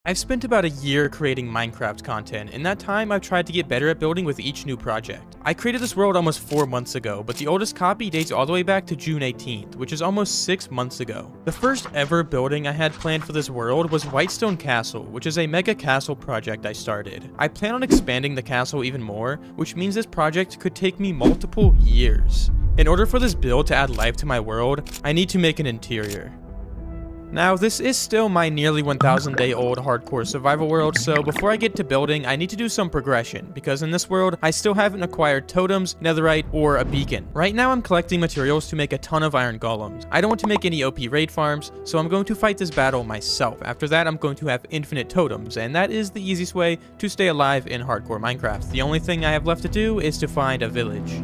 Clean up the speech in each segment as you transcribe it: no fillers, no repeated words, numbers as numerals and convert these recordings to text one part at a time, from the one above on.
I've spent about a year creating Minecraft content. In that time, I've tried to get better at building with each new project. I created this world almost 4 months ago, but the oldest copy dates all the way back to June 18th, which is almost 6 months ago. The first ever building I had planned for this world was Whitestone Castle, which is a mega castle project I started. I plan on expanding the castle even more, which means this project could take me multiple years. In order for this build to add life to my world, I need to make an interior. Now, this is still my nearly 1,000 day old hardcore survival world, so before I get to building, I need to do some progression, because in this world, I still haven't acquired totems, netherite, or a beacon. Right now, I'm collecting materials to make a ton of iron golems. I don't want to make any OP raid farms, so I'm going to fight this battle myself. After that, I'm going to have infinite totems, and that is the easiest way to stay alive in hardcore Minecraft. The only thing I have left to do is to find a village.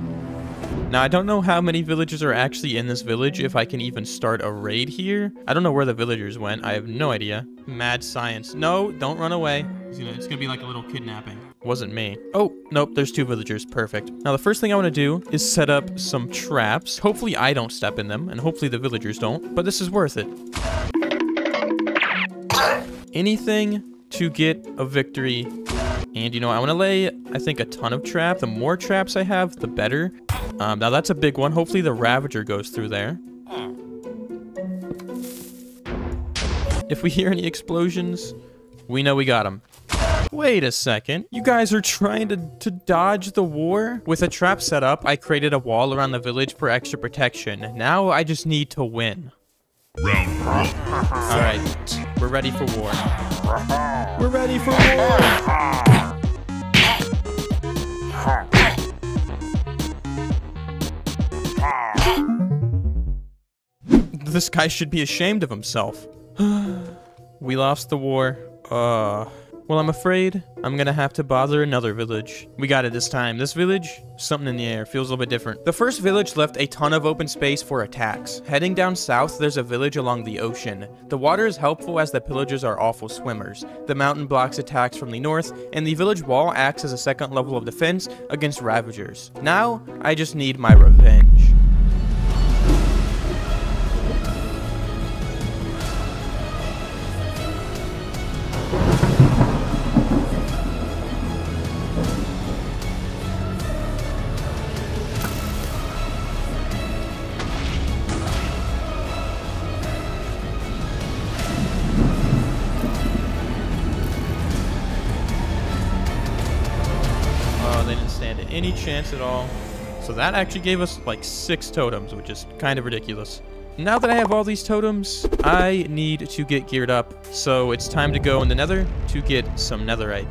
Now, I don't know how many villagers are actually in this village, if I can even start a raid here. I don't know where the villagers went. I have no idea. Mad science. No, don't run away. It's gonna be like a little kidnapping. Wasn't me. Oh, nope, there's 2 villagers. Perfect. Now, the first thing I want to do is set up some traps. Hopefully, I don't step in them, and hopefully the villagers don't, but this is worth it. Anything to get a victory. And, you know, I want to lay, I think, a ton of traps. The more traps I have, the better. Now, that's a big one. Hopefully, the Ravager goes through there. If we hear any explosions, we know we got them. Wait a second. You guys are trying to dodge the war? With a trap set up, I created a wall around the village for extra protection. Now, I just need to win. Round 1. Alright, we're ready for war. We're ready for war! This guy should be ashamed of himself. We lost the war. Well, I'm afraid I'm gonna have to bother another village. We got it this time. This village, something in the air, feels a little bit different. The first village left a ton of open space for attacks. Heading down south, there's a village along the ocean. The water is helpful as the pillagers are awful swimmers. The mountain blocks attacks from the north, and the village wall acts as a second level of defense against ravagers. Now, I just need my revenge. They didn't stand any chance at all. So that actually gave us like 6 totems, which is kind of ridiculous. Now that I have all these totems, I need to get geared up. So it's time to go in the nether to get some netherite.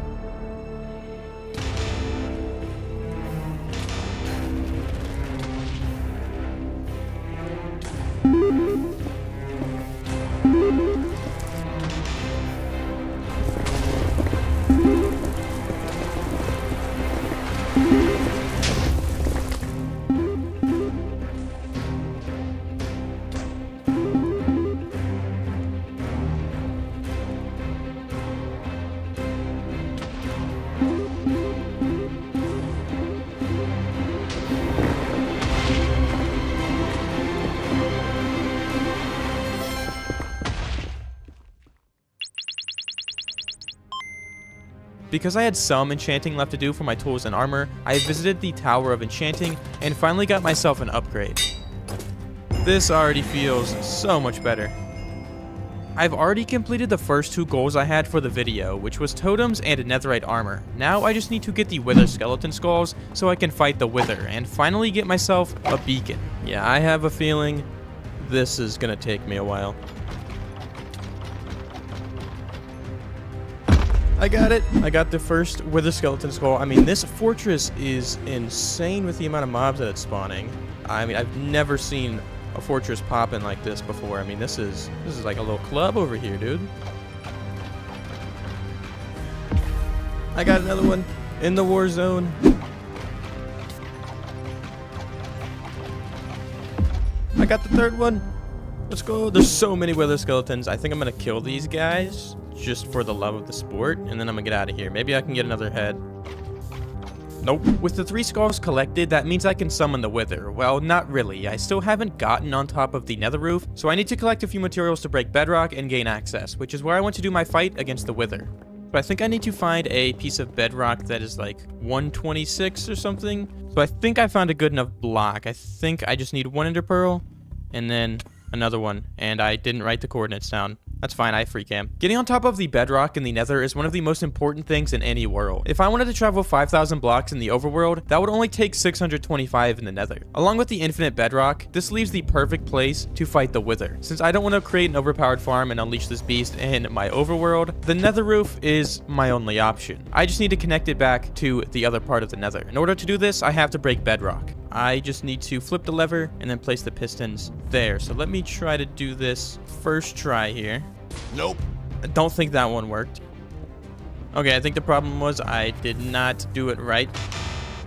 Because I had some enchanting left to do for my tools and armor, I visited the Tower of Enchanting and finally got myself an upgrade. This already feels so much better. I've already completed the first 2 goals I had for the video, which was totems and netherite armor. Now I just need to get the wither skeleton skulls so I can fight the wither and finally get myself a beacon. Yeah, I have a feeling this is gonna take me a while. I got it. I got the first wither skeleton skull. I mean, this fortress is insane with the amount of mobs that it's spawning. I mean, I've never seen a fortress popping like this before. I mean, this is like a little club over here, dude. I got another one in the war zone. I got the 3rd one. Let's go. There's so many wither skeletons. I think I'm gonna kill these guys just for the love of the sport, and then I'm gonna get out of here. Maybe I can get another head. Nope. With the 3 skulls collected, that means I can summon the Wither. Well, not really. I still haven't gotten on top of the nether roof, so I need to collect a few materials to break bedrock and gain access, which is where I want to do my fight against the Wither. But I think I need to find a piece of bedrock that is like 126 or something. So I think I found a good enough block. I think I just need 1 ender pearl and then another one. And I didn't write the coordinates down. That's fine, I free cam. Getting on top of the bedrock in the nether is one of the most important things in any world. If I wanted to travel 5,000 blocks in the overworld, that would only take 625 in the nether. Along with the infinite bedrock, this leaves the perfect place to fight the Wither. Since I don't want to create an overpowered farm and unleash this beast in my overworld, the nether roof is my only option. I just need to connect it back to the other part of the nether. In order to do this, I have to break bedrock. I just need to flip the lever and then place the pistons there. So let me try to do this first try here. Nope. I don't think that one worked. Okay, I think the problem was I did not do it right.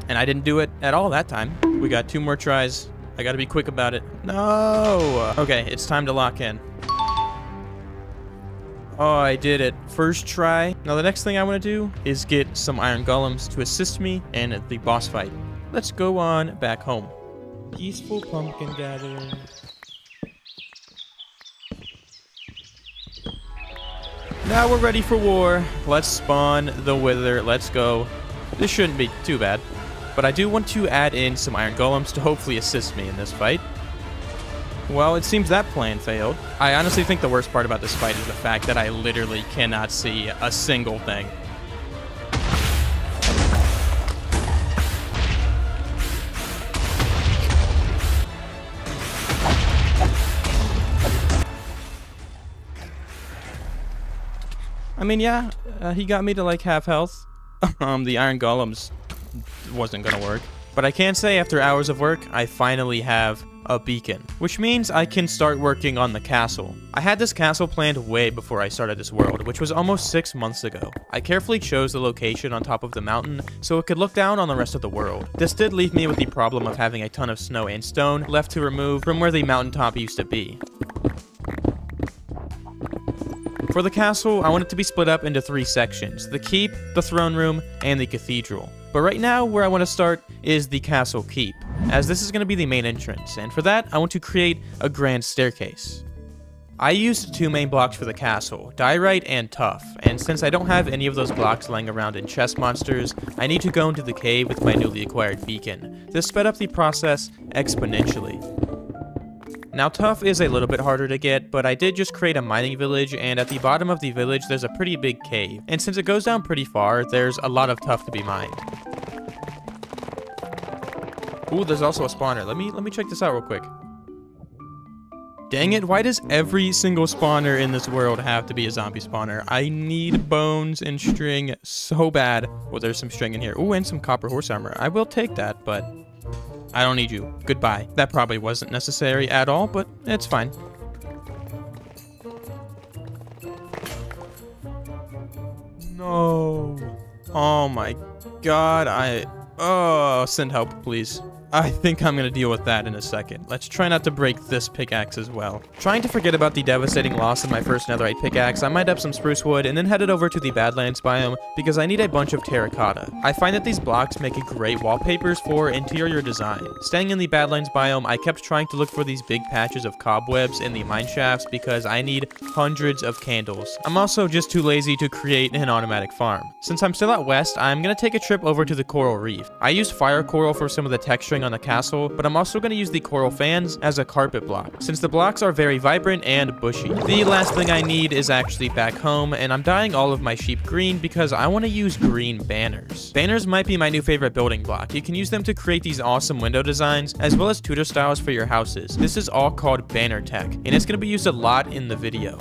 And I didn't do it at all that time. We got 2 more tries. I gotta be quick about it. No! Okay, it's time to lock in. Oh, I did it. First try. Now the next thing I want to do is get some iron golems to assist me in the boss fight. Let's go on back home. Peaceful pumpkin gathering. Now we're ready for war. Let's spawn the Wither. Let's go. This shouldn't be too bad. But I do want to add in some iron golems to hopefully assist me in this fight. Well, it seems that plan failed. I honestly think the worst part about this fight is the fact that I literally cannot see a single thing. I mean, yeah, he got me to like half health. The iron golems wasn't gonna work. But I can say after hours of work, I finally have a beacon, which means I can start working on the castle. I had this castle planned way before I started this world, which was almost 6 months ago. I carefully chose the location on top of the mountain so it could look down on the rest of the world. This did leave me with the problem of having a ton of snow and stone left to remove from where the mountaintop used to be. For the castle, I want it to be split up into 3 sections: the keep, the throne room, and the cathedral. But right now, where I want to start is the castle keep, as this is going to be the main entrance, and for that, I want to create a grand staircase. I used 2 main blocks for the castle, diorite and tuff, and since I don't have any of those blocks lying around in chest monsters, I need to go into the cave with my newly acquired beacon. This sped up the process exponentially. Now, tuff is a little bit harder to get, but I did just create a mining village, and at the bottom of the village, there's a pretty big cave. And since it goes down pretty far, there's a lot of tuff to be mined. Ooh, there's also a spawner. Let me check this out real quick. Dang it, why does every single spawner in this world have to be a zombie spawner? I need bones and string so bad. Well, there's some string in here. Ooh, and some copper horse armor. I will take that, but I don't need you. Goodbye. That probably wasn't necessary at all, but it's fine. No. Oh my god, oh, send help, please. I think I'm gonna deal with that in a second. Let's try not to break this pickaxe as well. Trying to forget about the devastating loss of my first netherite pickaxe, I mined up some spruce wood and then headed over to the Badlands biome because I need a bunch of terracotta. I find that these blocks make great wallpapers for interior design. Staying in the Badlands biome, I kept trying to look for these big patches of cobwebs in the mine shafts because I need hundreds of candles. I'm also just too lazy to create an automatic farm. Since I'm still out west, I'm gonna take a trip over to the coral reef. I used fire coral for some of the texturing on the castle, but I'm also going to use the coral fans as a carpet block, since the blocks are very vibrant and bushy. The last thing I need is actually back home, and I'm dyeing all of my sheep green because I want to use green banners. Banners might be my new favorite building block. You can use them to create these awesome window designs, as well as Tudor styles for your houses. This is all called banner tech, and it's going to be used a lot in the video.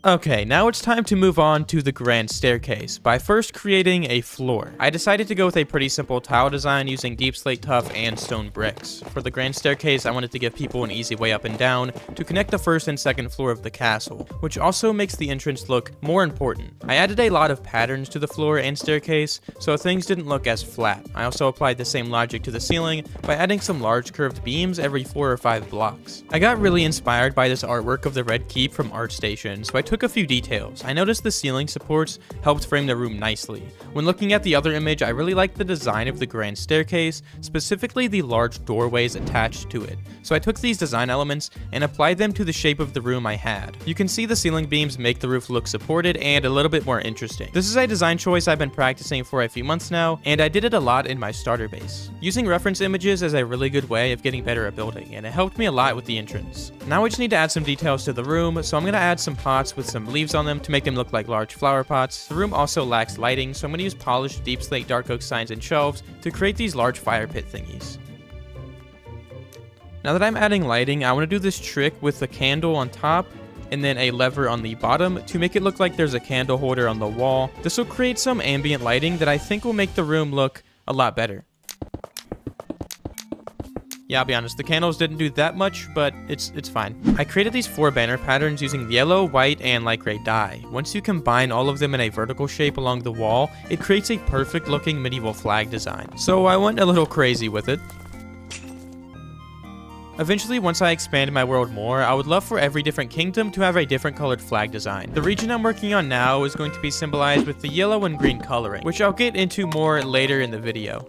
Okay, now it's time to move on to the grand staircase by first creating a floor. I decided to go with a pretty simple tile design using deep slate tuff and stone bricks. For the grand staircase, I wanted to give people an easy way up and down to connect the first and second floor of the castle, which also makes the entrance look more important. I added a lot of patterns to the floor and staircase, so things didn't look as flat. I also applied the same logic to the ceiling by adding some large curved beams every 4 or 5 blocks. I got really inspired by this artwork of the Red Keep from ArtStation, so I took took a few details. I noticed the ceiling supports helped frame the room nicely. When looking at the other image, I really liked the design of the grand staircase, specifically the large doorways attached to it. So I took these design elements and applied them to the shape of the room I had. You can see the ceiling beams make the roof look supported and a little bit more interesting. This is a design choice I've been practicing for a few months now, and I did it a lot in my starter base. Using reference images is a really good way of getting better at building, and it helped me a lot with the entrance. Now we just need to add some details to the room, so I'm going to add some pots with some leaves on them to make them look like large flower pots. The room also lacks lighting, so I'm going to use polished deep slate dark oak signs and shelves to create these large fire pit thingies. Now that I'm adding lighting, I want to do this trick with the candle on top and then a lever on the bottom to make it look like there's a candle holder on the wall. This will create some ambient lighting that I think will make the room look a lot better. Yeah, I'll be honest, the candles didn't do that much, but it's fine. I created these 4 banner patterns using yellow, white, and light gray dye. Once you combine all of them in a vertical shape along the wall, it creates a perfect looking medieval flag design. So I went a little crazy with it. Eventually, once I expanded my world more, I would love for every different kingdom to have a different colored flag design. The region I'm working on now is going to be symbolized with the yellow and green coloring, which I'll get into more later in the video.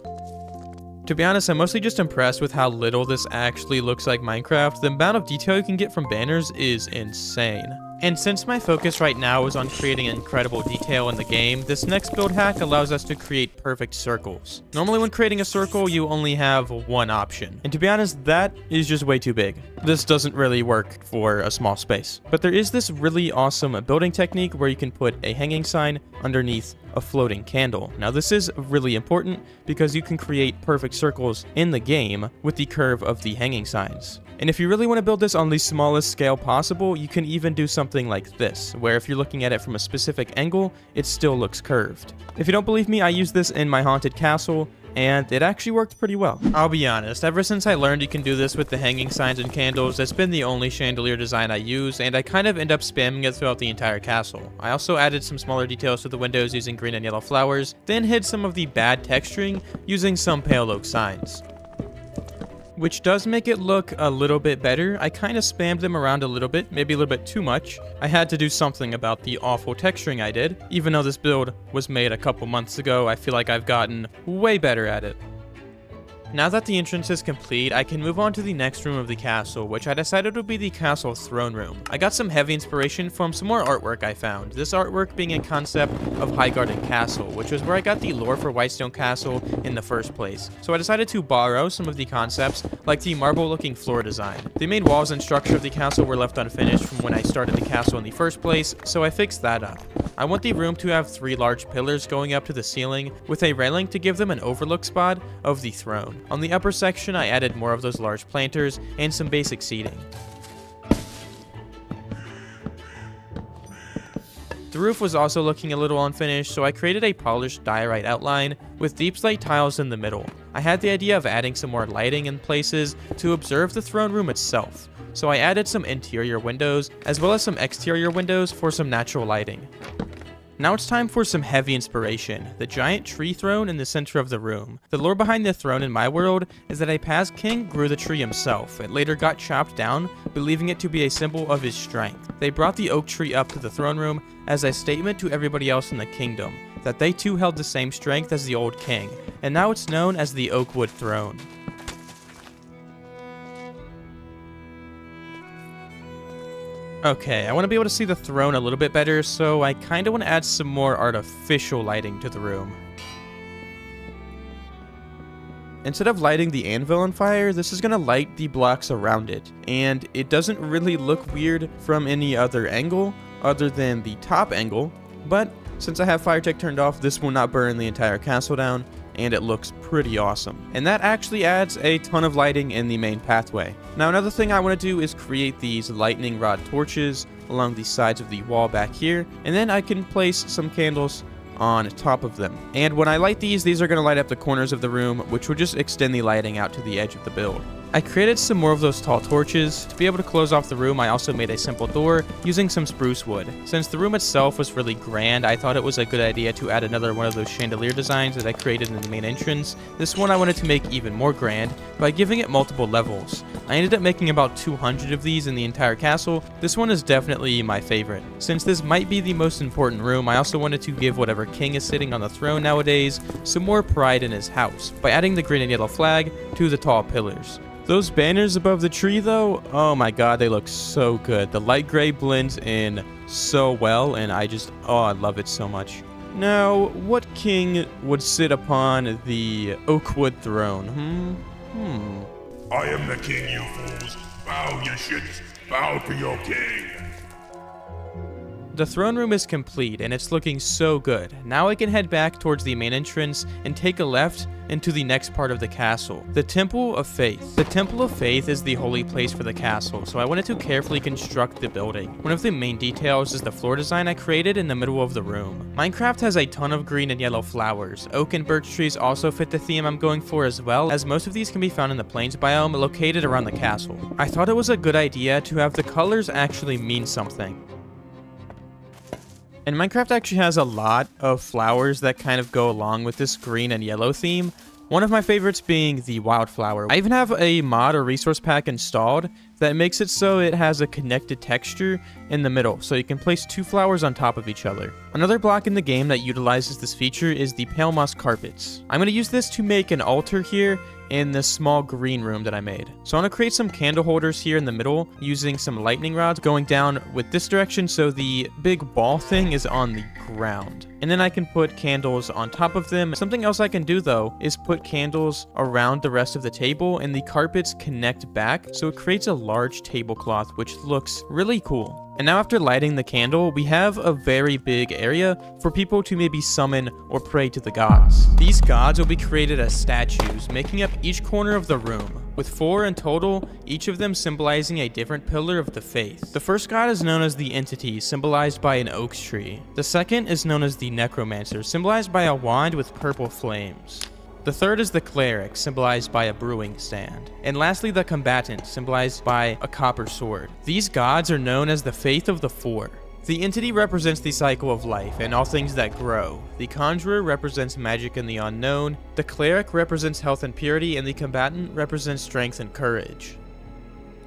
To be honest, I'm mostly just impressed with how little this actually looks like Minecraft. The amount of detail you can get from banners is insane. And since my focus right now is on creating incredible detail in the game, this next build hack allows us to create perfect circles. Normally when creating a circle, you only have one option. And to be honest, that is just way too big. This doesn't really work for a small space. But there is this really awesome building technique where you can put a hanging sign underneath a floating candle. Now this is really important because you can create perfect circles in the game with the curve of the hanging signs. And if you really want to build this on the smallest scale possible, you can even do something like this, where if you're looking at it from a specific angle, it still looks curved. If you don't believe me, I used this in my haunted castle, and it actually worked pretty well. I'll be honest, ever since I learned you can do this with the hanging signs and candles, it's been the only chandelier design I use, and I kind of end up spamming it throughout the entire castle. I also added some smaller details to the windows using green and yellow flowers, then hid some of the bad texturing using some pale oak signs, which does make it look a little bit better. I kind of spammed them around a little bit, maybe a little bit too much. I had to do something about the awful texturing I did. Even though this build was made a couple months ago, I feel like I've gotten way better at it. Now that the entrance is complete, I can move on to the next room of the castle, which I decided would be the castle throne room. I got some heavy inspiration from some more artwork I found, this artwork being a concept of Highgarden Castle, which was where I got the lore for Whitestone Castle in the first place. So I decided to borrow some of the concepts, like the marble-looking floor design. The main walls and structure of the castle were left unfinished from when I started the castle in the first place, so I fixed that up. I want the room to have 3 large pillars going up to the ceiling, with a railing to give them an overlook spot of the throne. On the upper section, I added more of those large planters and some basic seating. The roof was also looking a little unfinished, so I created a polished diorite outline with deep slate tiles in the middle. I had the idea of adding some more lighting in places to observe the throne room itself, so I added some interior windows as well as some exterior windows for some natural lighting. Now it's time for some heavy inspiration, the giant tree throne in the center of the room. The lore behind the throne in my world is that a past king grew the tree himself. It later got chopped down, believing it to be a symbol of his strength. They brought the oak tree up to the throne room as a statement to everybody else in the kingdom, that they too held the same strength as the old king, and now it's known as the Oakwood Throne. Okay, I want to be able to see the throne a little bit better, so I kind of want to add some more artificial lighting to the room. Instead of lighting the anvil on fire, this is going to light the blocks around it, and it doesn't really look weird from any other angle other than the top angle, but since I have fire tech turned off, this will not burn the entire castle down, and it looks pretty awesome. And that actually adds a ton of lighting in the main pathway. Now another thing I want to do is create these lightning rod torches along the sides of the wall back here, and then I can place some candles on top of them. And when I light these are going to light up the corners of the room, which will just extend the lighting out to the edge of the build. I created some more of those tall torches. To be able to close off the room, I also made a simple door using some spruce wood. Since the room itself was really grand, I thought it was a good idea to add another one of those chandelier designs that I created in the main entrance. This one I wanted to make even more grand by giving it multiple levels. I ended up making about 200 of these in the entire castle. This one is definitely my favorite. Since this might be the most important room, I also wanted to give whatever king is sitting on the throne nowadays some more pride in his house by adding the green and yellow flag to the tall pillars. Those banners above the tree though, oh my god, they look so good. The light gray blends in so well and I love it so much. Now, what king would sit upon the oakwood throne? I am the king, you fools. Bow, you shits. Bow to your king. The throne room is complete and it's looking so good. Now I can head back towards the main entrance and take a left into the next part of the castle, the Temple of Faith. The Temple of Faith is the holy place for the castle, so I wanted to carefully construct the building. One of the main details is the floor design I created in the middle of the room. Minecraft has a ton of green and yellow flowers. Oak and birch trees also fit the theme I'm going for, as well as most of these can be found in the plains biome located around the castle. I thought it was a good idea to have the colors actually mean something. And Minecraft actually has a lot of flowers that kind of go along with this green and yellow theme. One of my favorites being the wildflower. I even have a mod or resource pack installed that makes it so it has a connected texture in the middle, so you can place two flowers on top of each other. Another block in the game that utilizes this feature is the pale moss carpets. I'm going to use this to make an altar here in this small green room that I made. So I'm going to create some candle holders here in the middle using some lightning rods going down with this direction so the big ball thing is on the ground. And then I can put candles on top of them. Something else I can do though is put candles around the rest of the table and the carpets connect back so it creates a large tablecloth which looks really cool. And now after lighting the candle, we have a very big area for people to maybe summon or pray to the gods. These gods will be created as statues, making up each corner of the room, with 4 in total, each of them symbolizing a different pillar of the faith. The first god is known as the Entity, symbolized by an oak tree. The second is known as the Necromancer, symbolized by a wand with purple flames. The third is the Cleric, symbolized by a brewing stand. And lastly, the Combatant, symbolized by a copper sword. These gods are known as the Faith of the Four. The Entity represents the cycle of life and all things that grow. The Conjurer represents magic and the unknown. The Cleric represents health and purity, and the Combatant represents strength and courage.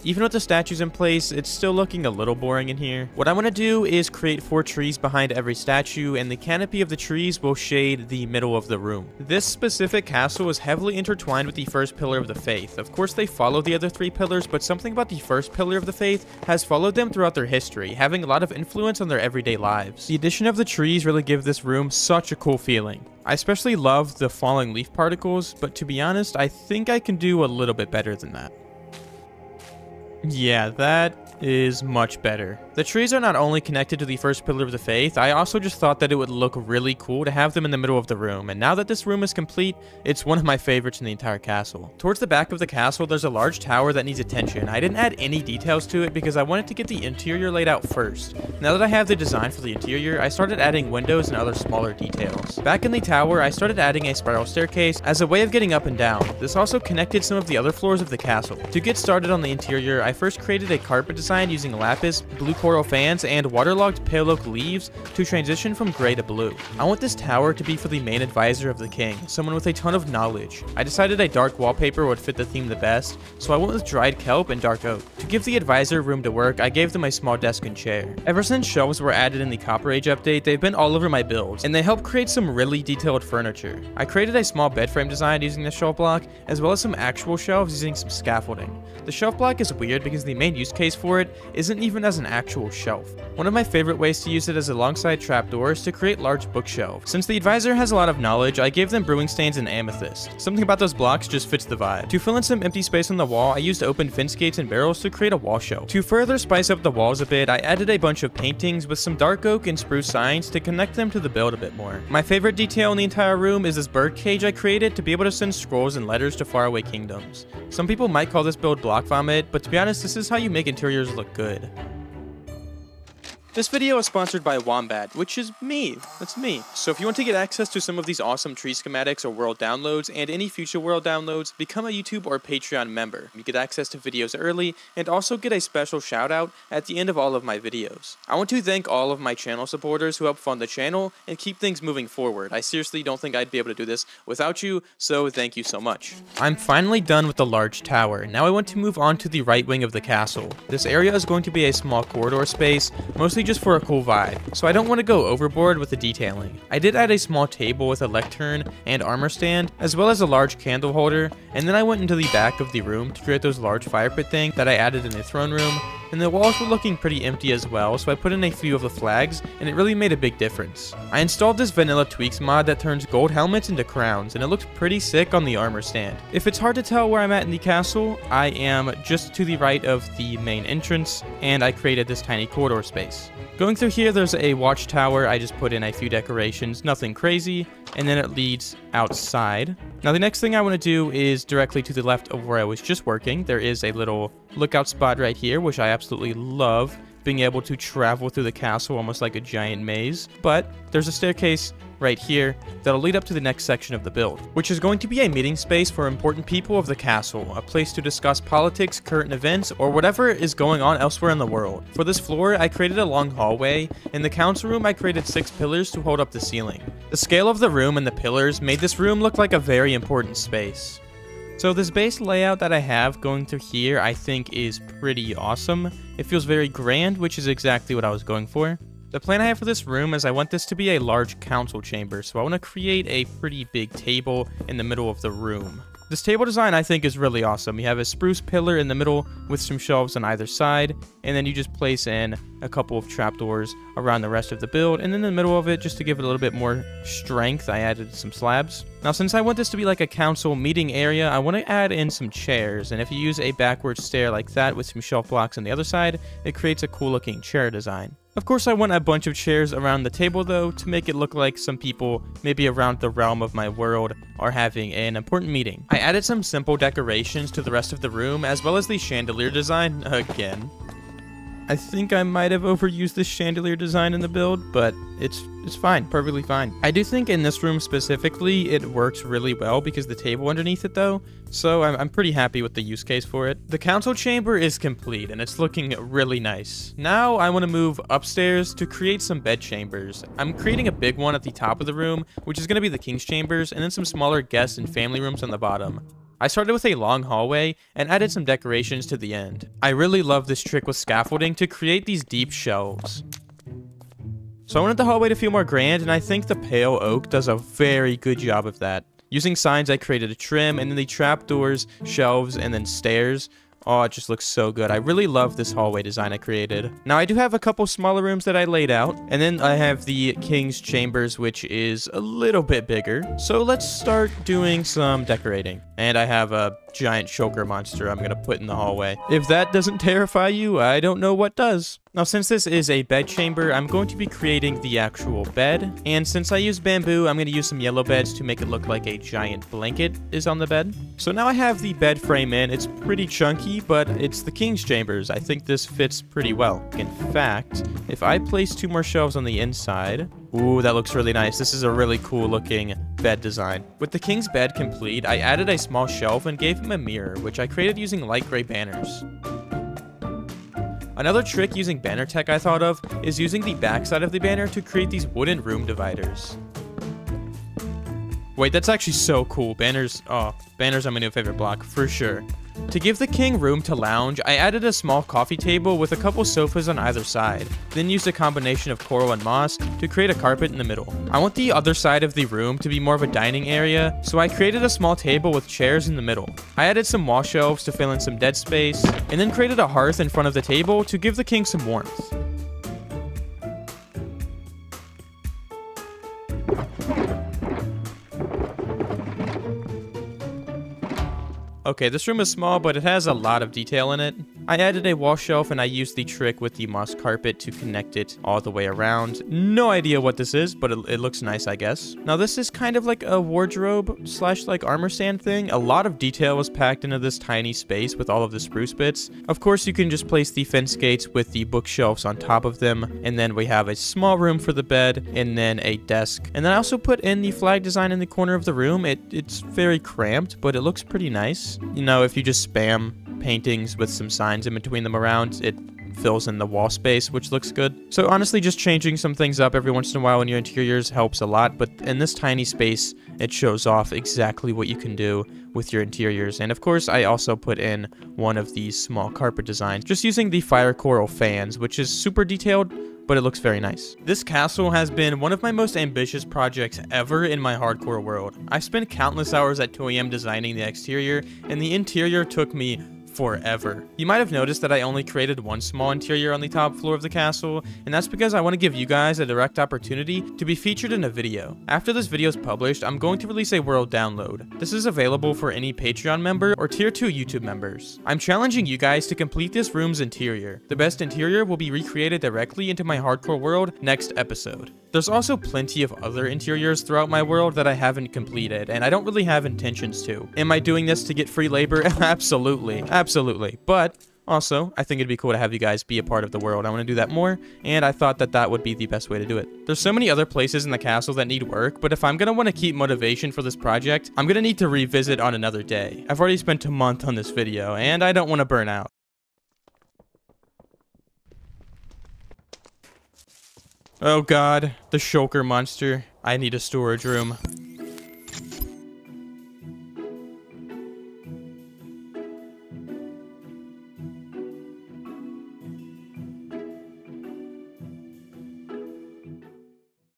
Even with the statues in place, it's still looking a little boring in here. What I want to do is create 4 trees behind every statue, and the canopy of the trees will shade the middle of the room. This specific castle is heavily intertwined with the first pillar of the faith. Of course, they follow the other 3 pillars, but something about the first pillar of the faith has followed them throughout their history, having a lot of influence on their everyday lives. The addition of the trees really give this room such a cool feeling. I especially love the falling leaf particles, but to be honest, I think I can do a little bit better than that. Yeah, that is much better. The trees are not only connected to the first pillar of the faith, I also just thought that it would look really cool to have them in the middle of the room, and now that this room is complete, it's one of my favorites in the entire castle. Towards the back of the castle, there's a large tower that needs attention. I didn't add any details to it because I wanted to get the interior laid out first. Now that I have the design for the interior, I started adding windows and other smaller details. Back in the tower, I started adding a spiral staircase as a way of getting up and down. This also connected some of the other floors of the castle. To get started on the interior, I first created a carpet design using lapis, blue coral fans, and waterlogged pale oak leaves to transition from gray to blue. I want this tower to be for the main advisor of the king, someone with a ton of knowledge. I decided a dark wallpaper would fit the theme the best, so I went with dried kelp and dark oak. To give the advisor room to work, I gave them a small desk and chair. Ever since shelves were added in the Copper Age update, they've been all over my builds, and they help create some really detailed furniture. I created a small bed frame design using the shelf block, as well as some actual shelves using some scaffolding. The shelf block is weird because the main use case for it isn't even as an actual shelf. One of my favorite ways to use it is alongside trapdoors to create large bookshelves. Since the advisor has a lot of knowledge, I gave them brewing stands and amethyst. Something about those blocks just fits the vibe. To fill in some empty space on the wall, I used open fence gates and barrels to create a wall shelf. To further spice up the walls a bit, I added a bunch of paintings with some dark oak and spruce signs to connect them to the build a bit more. My favorite detail in the entire room is this bird cage I created to be able to send scrolls and letters to faraway kingdoms. Some people might call this build block vomit, but to be honest, this is how you make interiors look good. This video is sponsored by Wombaat, which is me. That's me. So if you want to get access to some of these awesome tree schematics or world downloads and any future world downloads, become a YouTube or Patreon member. You get access to videos early and also get a special shout out at the end of all of my videos. I want to thank all of my channel supporters who help fund the channel and keep things moving forward. I seriously don't think I'd be able to do this without you, so thank you so much. I'm finally done with the large tower. Now I want to move on to the right wing of the castle. This area is going to be a small corridor space, mostly just for a cool vibe, so I don't want to go overboard with the detailing. I did add a small table with a lectern and armor stand, as well as a large candle holder, and then I went into the back of the room to create those large fire pit thing that I added in the throne room, and the walls were looking pretty empty as well, so I put in a few of the flags, and it really made a big difference. I installed this vanilla tweaks mod that turns gold helmets into crowns, and it looked pretty sick on the armor stand. If it's hard to tell where I'm at in the castle, I am just to the right of the main entrance, and I created this tiny corridor space. Going through here, there's a watchtower. I just put in a few decorations, nothing crazy, and then it leads outside. Now the next thing I want to do is directly to the left of where I was just working. There is a little lookout spot right here, which I absolutely love, being able to travel through the castle almost like a giant maze. But there's a staircase right here that'll lead up to the next section of the build, which is going to be a meeting space for important people of the castle, a place to discuss politics, current events, or whatever is going on elsewhere in the world. For this floor, I created a long hallway. In the council room, I created 6 pillars to hold up the ceiling. The scale of the room and the pillars made this room look like a very important space. So this base layout that I have going through here, I think is pretty awesome. It feels very grand, which is exactly what I was going for. The plan I have for this room is I want this to be a large council chamber, so I want to create a pretty big table in the middle of the room. This table design I think is really awesome. You have a spruce pillar in the middle with some shelves on either side, and then you just place in a couple of trapdoors around the rest of the build, and in the middle of it, just to give it a little bit more strength, I added some slabs. Now since I want this to be like a council meeting area, I want to add in some chairs, and if you use a backward stair like that with some shelf blocks on the other side, it creates a cool looking chair design. Of course I want a bunch of chairs around the table though, to make it look like some people, maybe around the realm of my world, are having an important meeting. I added some simple decorations to the rest of the room, as well as the chandelier design again. I think I might have overused this chandelier design in the build, but it's fine, perfectly fine. I do think in this room specifically, it works really well because the table underneath it though, so I'm pretty happy with the use case for it. The council chamber is complete and it's looking really nice. Now I want to move upstairs to create some bed chambers. I'm creating a big one at the top of the room, which is going to be the king's chambers, and then some smaller guest and family rooms on the bottom. I started with a long hallway and added some decorations to the end. I really love this trick with scaffolding to create these deep shelves. So I wanted the hallway to feel more grand, and I think the pale oak does a very good job of that. Using signs, I created a trim, and then the trapdoors, shelves, and then stairs. Oh, it just looks so good. I really love this hallway design I created. Now, I do have a couple smaller rooms that I laid out, and then I have the king's chambers, which is a little bit bigger. So let's start doing some decorating. And I have a giant shulker monster I'm gonna put in the hallway. If that doesn't terrify you, I don't know what does. Now, since this is a bed chamber, I'm going to be creating the actual bed. And since I use bamboo, I'm going to use some yellow beds to make it look like a giant blanket is on the bed. So now I have the bed frame in. It's pretty chunky, but it's the king's chambers. I think this fits pretty well. In fact, if I place 2 more shelves on the inside... Ooh, that looks really nice. This is a really cool looking bed design. With the king's bed complete, I added a small shelf and gave him a mirror, which I created using light gray banners. Another trick using banner tech I thought of is using the backside of the banner to create these wooden room dividers. Wait, that's actually so cool. Banners are my new favorite block, for sure. To give the king room to lounge, I added a small coffee table with a couple sofas on either side, then used a combination of coral and moss to create a carpet in the middle. I want the other side of the room to be more of a dining area, so I created a small table with chairs in the middle. I added some wall shelves to fill in some dead space, and then created a hearth in front of the table to give the king some warmth. Okay, this room is small, but it has a lot of detail in it. I added a wall shelf and I used the trick with the moss carpet to connect it all the way around. No idea what this is, but it looks nice, I guess. Now this is kind of like a wardrobe slash like armor stand thing. A lot of detail was packed into this tiny space with all of the spruce bits. Of course, you can just place the fence gates with the bookshelves on top of them. And then we have a small room for the bed and then a desk. And then I also put in the flag design in the corner of the room. It's very cramped, but it looks pretty nice. You know, if you just spam paintings with some signs in between them around, it fills in the wall space, which looks good. So honestly, just changing some things up every once in a while in your interiors helps a lot, but in this tiny space, it shows off exactly what you can do with your interiors. And of course, I also put in one of these small carpet designs, just using the fire coral fans, which is super detailed, but it looks very nice. This castle has been one of my most ambitious projects ever in my hardcore world. I spent countless hours at 2 AM designing the exterior, and the interior took me forever. You might have noticed that I only created one small interior on the top floor of the castle, and that's because I want to give you guys a direct opportunity to be featured in a video. After this video is published, I'm going to release a world download. This is available for any Patreon member or tier 2 YouTube members. I'm challenging you guys to complete this room's interior. The best interior will be recreated directly into my hardcore world next episode. There's also plenty of other interiors throughout my world that I haven't completed, and I don't really have intentions to. Am I doing this to get free labor? Absolutely. Absolutely. But also, I think it'd be cool to have you guys be a part of the world. I want to do that more, and I thought that that would be the best way to do it. There's so many other places in the castle that need work, but if I'm going to want to keep motivation for this project, I'm going to need to revisit on another day. I've already spent a month on this video, and I don't want to burn out. Oh god, the shulker monster. I need a storage room.